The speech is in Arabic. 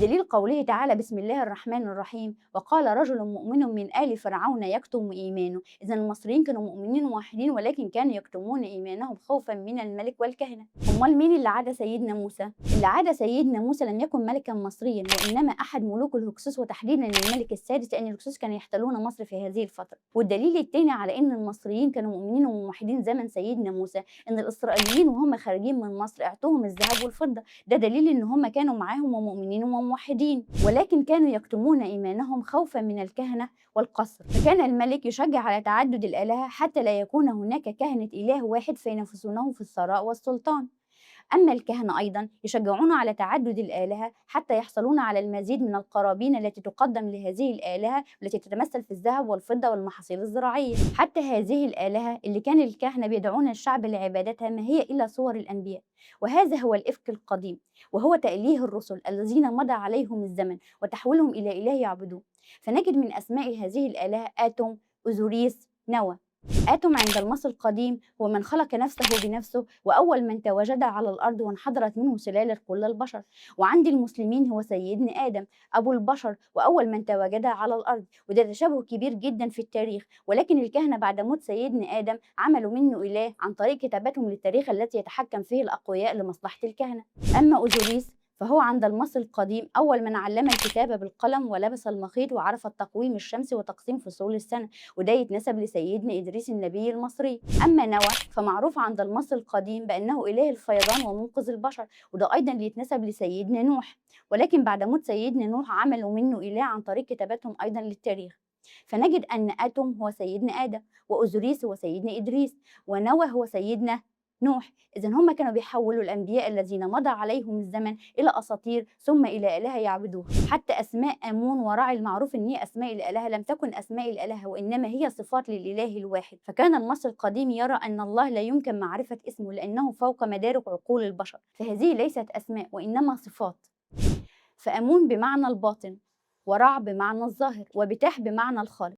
دليل قوله تعالى بسم الله الرحمن الرحيم وقال رجل مؤمن من آل فرعون يكتم إيمانه. إذا المصريين كانوا مؤمنين وموحدين ولكن كانوا يكتمون إيمانهم خوفا من الملك والكهنة. أمال مين اللي عاد سيدنا موسى؟ اللي عاد سيدنا موسى لم يكن ملكا مصريا وإنما أحد ملوك الهكسوس وتحديدا الملك السادس، لأن الهكسوس كانوا يحتلون مصر في هذه الفترة. والدليل الثاني على أن المصريين كانوا مؤمنين وموحدين زمن سيدنا موسى أن الإسرائيليين وهم خارجين من مصر اعطوهم الذهب والفضة. ده دليل ان هم كانوا معاهم ومؤمنين وموحدين، ولكن كانوا يكتمون ايمانهم خوفا من الكهنه والقصر. فكان الملك يشجع على تعدد الالهه حتى لا يكون هناك كهنه اله واحد فينافسونه في الثراء والسلطان. أما الكهنة أيضا يشجعون على تعدد الآلهة حتى يحصلون على المزيد من القرابين التي تقدم لهذه الآلهة التي تتمثل في الذهب والفضة والمحاصيل الزراعية. حتى هذه الآلهة اللي كان الكهنة بيدعون الشعب لعبادتها ما هي إلا صور الأنبياء. وهذا هو الإفك القديم، وهو تأليه الرسل الذين مضى عليهم الزمن وتحويلهم إلى إله يعبدوه. فنجد من أسماء هذه الآلهة آتوم، أوزوريس، نوى. آتم عند المصري القديم هو من خلق نفسه بنفسه وأول من تواجد على الأرض وانحدرت منه سلالة كل البشر. وعند المسلمين هو سيدنا آدم أبو البشر وأول من تواجد على الأرض. وده تشابه كبير جدا في التاريخ، ولكن الكهنة بعد موت سيدنا آدم عملوا منه إله عن طريق كتابتهم للتاريخ التي يتحكم فيه الأقوياء لمصلحة الكهنة. أما أوزوريس فهو عند المصري القديم أول من علم الكتابة بالقلم ولبس المخيط وعرف التقويم الشمسي وتقسيم فصول السنة، وده يتنسب لسيدنا إدريس النبي المصري. أما نوح فمعروف عند المصري القديم بأنه إله الفيضان ومنقذ البشر، وده أيضا يتنسب لسيدنا نوح. ولكن بعد موت سيدنا نوح عملوا منه إله عن طريق كتابتهم أيضا للتاريخ. فنجد أن آتوم هو سيدنا آدم، وأوزوريس هو سيدنا إدريس، ونوح هو سيدنا نوح. إذا هم كانوا بيحولوا الأنبياء الذين مضى عليهم الزمن إلى أساطير ثم إلى آلهة يعبدوها. حتى أسماء آمون وراعي المعروف إن هي أسماء الآلهة لم تكن أسماء الآلهة وإنما هي صفات للإله الواحد. فكان المصري القديم يرى أن الله لا يمكن معرفة اسمه لأنه فوق مدارك عقول البشر، فهذه ليست أسماء وإنما صفات. فآمون بمعنى الباطن، ورع بمعنى الظاهر، وبتاح بمعنى الخالق.